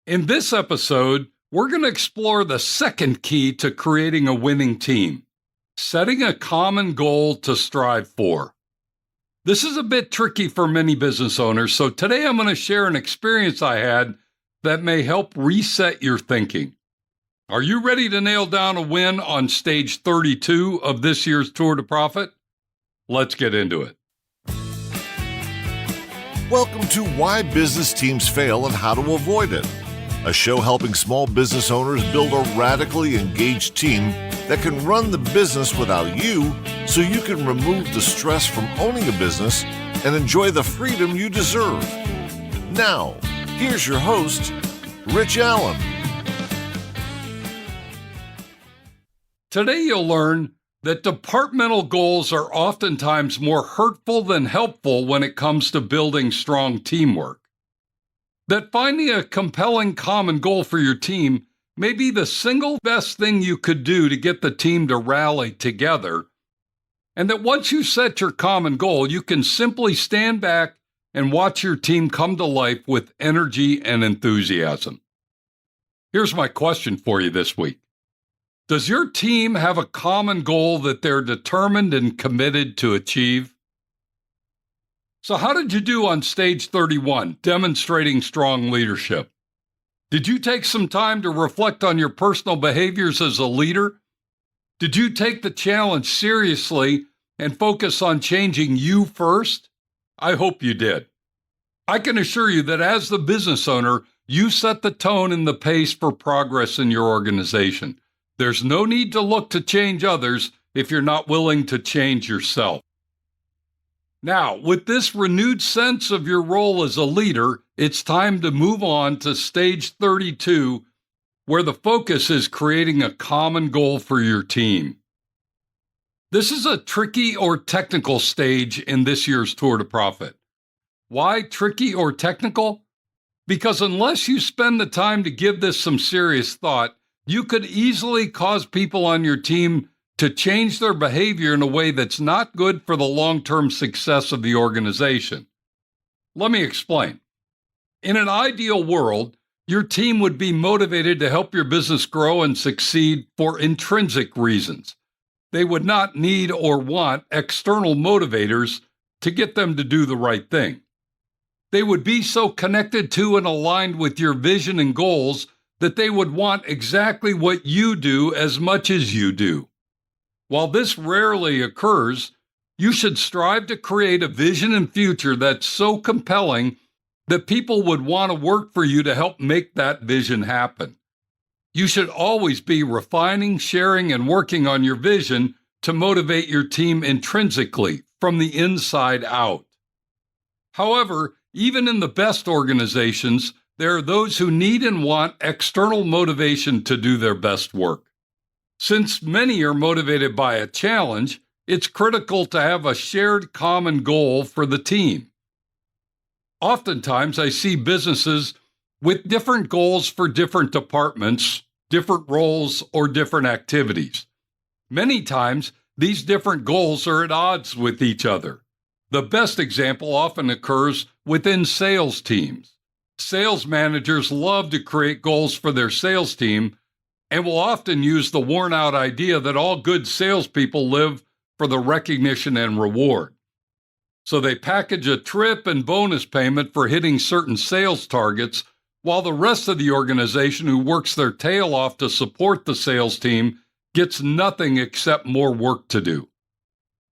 In this episode, we're going to explore the second key to creating a winning team: setting a common goal to strive for. This is a bit tricky for many business owners, so today I'm going to share an experience I had that may help reset your thinking. Are you ready to nail down a win on stage 32 of this year's Tour de Profit? Let's get into it. Welcome to Why Business Teams Fail and How to Avoid It, a show helping small business owners build a radically engaged team that can run the business without you, so you can remove the stress from owning a business and enjoy the freedom you deserve. Now, here's your host, Rich Allen. Today you'll learn that departmental goals are oftentimes more hurtful than helpful when it comes to building strong teamwork. That finding a compelling common goal for your team may be the single best thing you could do to get the team to rally together, and that once you set your common goal, you can simply stand back and watch your team come to life with energy and enthusiasm. Here's my question for you this week. Does your team have a common goal that they're determined and committed to achieve? So how did you do on stage 31, demonstrating strong leadership? Did you take some time to reflect on your personal behaviors as a leader? Did you take the challenge seriously and focus on changing you first? I hope you did. I can assure you that as the business owner, you set the tone and the pace for progress in your organization. There's no need to look to change others if you're not willing to change yourself. Now, with this renewed sense of your role as a leader, it's time to move on to stage 32, where the focus is creating a common goal for your team. This is a tricky or technical stage in this year's Tour de Profit. Why tricky or technical? Because unless you spend the time to give this some serious thought, you could easily cause people on your team to change their behavior in a way that's not good for the long-term success of the organization. Let me explain. In an ideal world, your team would be motivated to help your business grow and succeed for intrinsic reasons. They would not need or want external motivators to get them to do the right thing. They would be so connected to and aligned with your vision and goals that they would want exactly what you do as much as you do. While this rarely occurs, you should strive to create a vision and future that's so compelling that people would want to work for you to help make that vision happen. You should always be refining, sharing, and working on your vision to motivate your team intrinsically, from the inside out. However, even in the best organizations, there are those who need and want external motivation to do their best work. Since many are motivated by a challenge, it's critical to have a shared common goal for the team. Oftentimes, I see businesses with different goals for different departments, different roles, or different activities. Many times, these different goals are at odds with each other. The best example often occurs within sales teams. Sales managers love to create goals for their sales team and will often use the worn-out idea that all good salespeople live for the recognition and reward. So they package a trip and bonus payment for hitting certain sales targets, while the rest of the organization who works their tail off to support the sales team gets nothing except more work to do.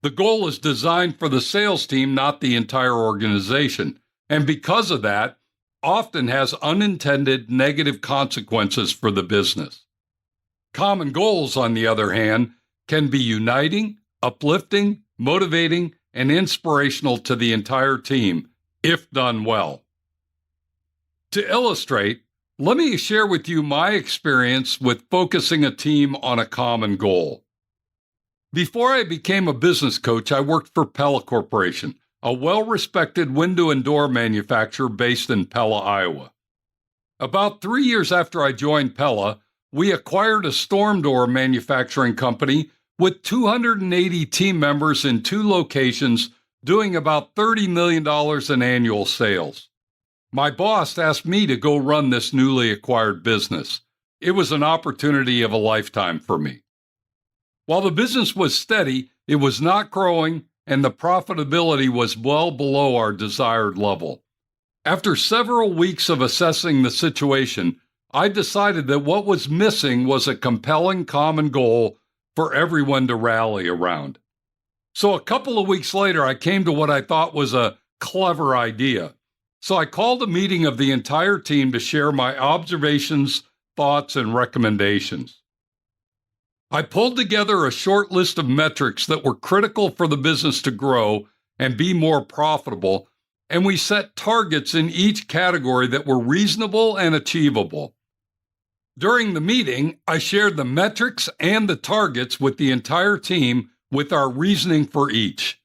The goal is designed for the sales team, not the entire organization, and because of that, often has unintended negative consequences for the business. Common goals, on the other hand, can be uniting, uplifting, motivating, and inspirational to the entire team, if done well. To illustrate, let me share with you my experience with focusing a team on a common goal. Before I became a business coach, I worked for Pella Corporation, a well-respected window and door manufacturer based in Pella, Iowa. About 3 years after I joined Pella, we acquired a storm door manufacturing company with 280 team members in 2 locations doing about $30 million in annual sales. My boss asked me to go run this newly acquired business. It was an opportunity of a lifetime for me. While the business was steady, it was not growing, and the profitability was well below our desired level. After several weeks of assessing the situation, I decided that what was missing was a compelling common goal for everyone to rally around. So a couple of weeks later, I came to what I thought was a clever idea. So I called a meeting of the entire team to share my observations, thoughts, and recommendations. I pulled together a short list of metrics that were critical for the business to grow and be more profitable, and we set targets in each category that were reasonable and achievable. During the meeting, I shared the metrics and the targets with the entire team with our reasoning for each.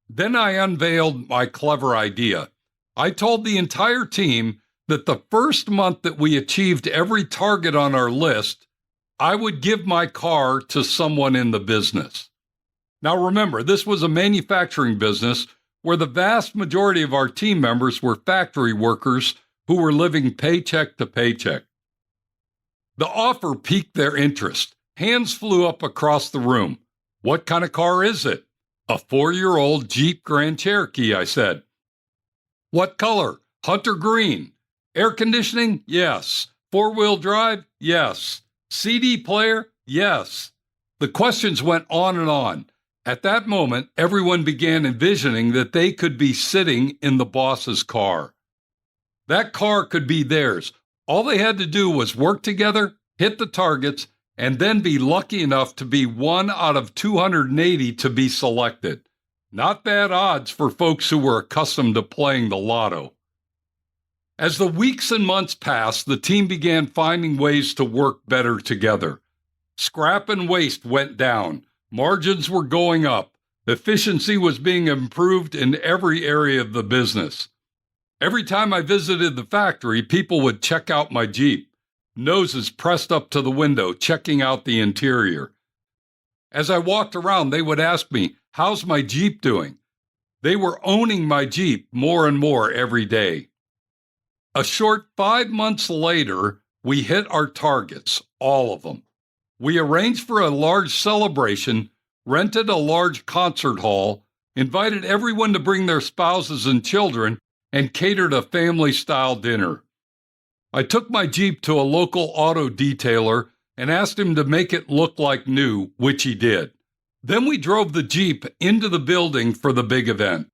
Then I unveiled my clever idea. I told the entire team that the first month that we achieved every target on our list, I would give my car to someone in the business. Now remember, this was a manufacturing business where the vast majority of our team members were factory workers who were living paycheck to paycheck. The offer piqued their interest. Hands flew up across the room. What kind of car is it? A 4-year-old Jeep Grand Cherokee, I said. What color? Hunter green. Air conditioning? Yes. 4-wheel drive? Yes. CD player? Yes. The questions went on and on. At that moment, everyone began envisioning that they could be sitting in the boss's car. That car could be theirs. All they had to do was work together, hit the targets, and then be lucky enough to be one out of 280 to be selected. Not bad odds for folks who were accustomed to playing the lotto. As the weeks and months passed, the team began finding ways to work better together. Scrap and waste went down. Margins were going up. Efficiency was being improved in every area of the business. Every time I visited the factory, people would check out my Jeep, noses pressed up to the window, checking out the interior. As I walked around, they would ask me, "How's my Jeep doing?" They were owning my Jeep more and more every day. A short 5 months later, we hit our targets, all of them. We arranged for a large celebration, rented a large concert hall, invited everyone to bring their spouses and children, and catered a family-style dinner. I took my Jeep to a local auto detailer and asked him to make it look like new, which he did. Then we drove the Jeep into the building for the big event.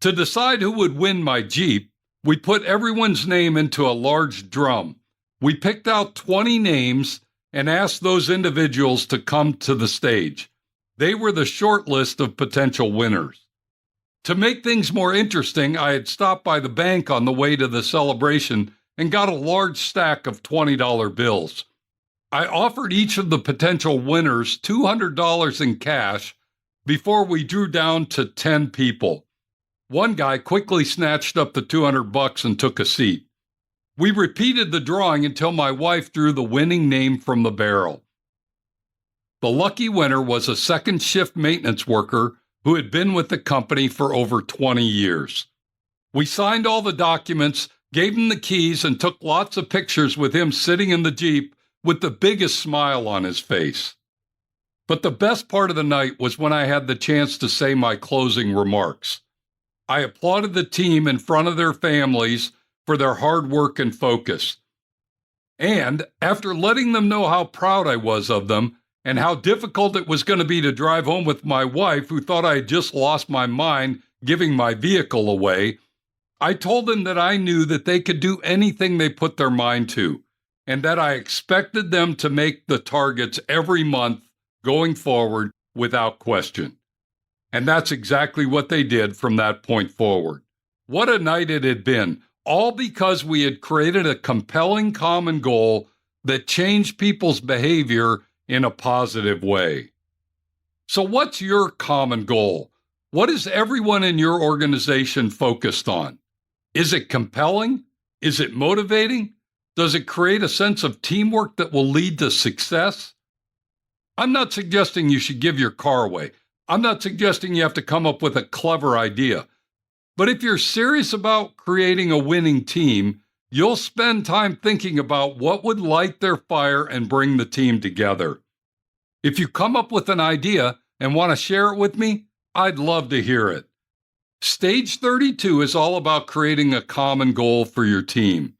To decide who would win my Jeep, we put everyone's name into a large drum. We picked out 20 names and asked those individuals to come to the stage. They were the short list of potential winners. To make things more interesting, I had stopped by the bank on the way to the celebration and got a large stack of $20 bills. I offered each of the potential winners $200 in cash before we drew down to 10 people. One guy quickly snatched up the $200 and took a seat. We repeated the drawing until my wife drew the winning name from the barrel. The lucky winner was a second shift maintenance worker who had been with the company for over 20 years. We signed all the documents, gave him the keys, and took lots of pictures with him sitting in the Jeep with the biggest smile on his face. But the best part of the night was when I had the chance to say my closing remarks. I applauded the team in front of their families for their hard work and focus. And after letting them know how proud I was of them and how difficult it was going to be to drive home with my wife, who thought I had just lost my mind giving my vehicle away, I told them that I knew that they could do anything they put their mind to, and that I expected them to make the targets every month going forward without question. And that's exactly what they did from that point forward. What a night it had been, all because we had created a compelling common goal that changed people's behavior in a positive way. So what's your common goal? What is everyone in your organization focused on? Is it compelling? Is it motivating? Does it create a sense of teamwork that will lead to success? I'm not suggesting you should give your car away. I'm not suggesting you have to come up with a clever idea. But if you're serious about creating a winning team, you'll spend time thinking about what would light their fire and bring the team together. If you come up with an idea and want to share it with me, I'd love to hear it. Stage 32 is all about creating a common goal for your team.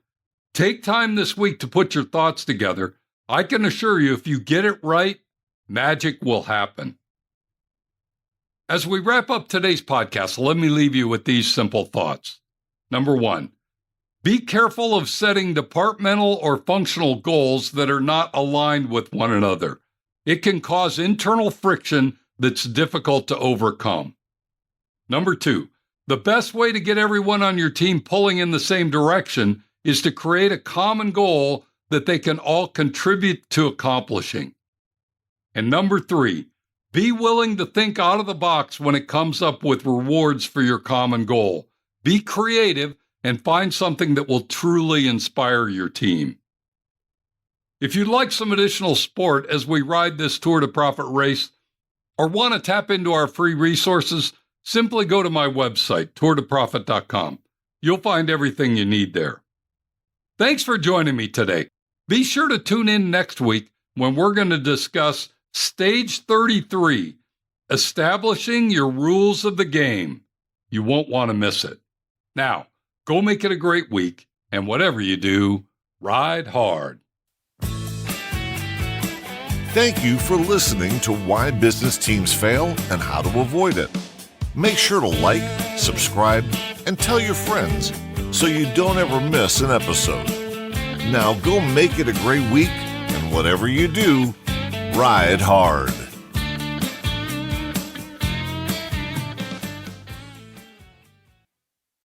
Take time this week to put your thoughts together. I can assure you, if you get it right, magic will happen. As we wrap up today's podcast, let me leave you with these simple thoughts. Number one, be careful of setting departmental or functional goals that are not aligned with one another. It can cause internal friction that's difficult to overcome. Number two, the best way to get everyone on your team pulling in the same direction is to create a common goal that they can all contribute to accomplishing. And number three, be willing to think out of the box when it comes up with rewards for your common goal. Be creative and find something that will truly inspire your team. If you'd like some additional support as we ride this Tour to Profit race, or want to tap into our free resources, simply go to my website, tourtoprofit.com. You'll find everything you need there. Thanks for joining me today. Be sure to tune in next week when we're going to discuss Stage 33, establishing your rules of the game. You won't want to miss it. Now, go make it a great week, and whatever you do, ride hard. Thank you for listening to Why Business Teams Fail and How to Avoid It. Make sure to like, subscribe, and tell your friends so you don't ever miss an episode. Now go make it a great week, and whatever you do, ride hard.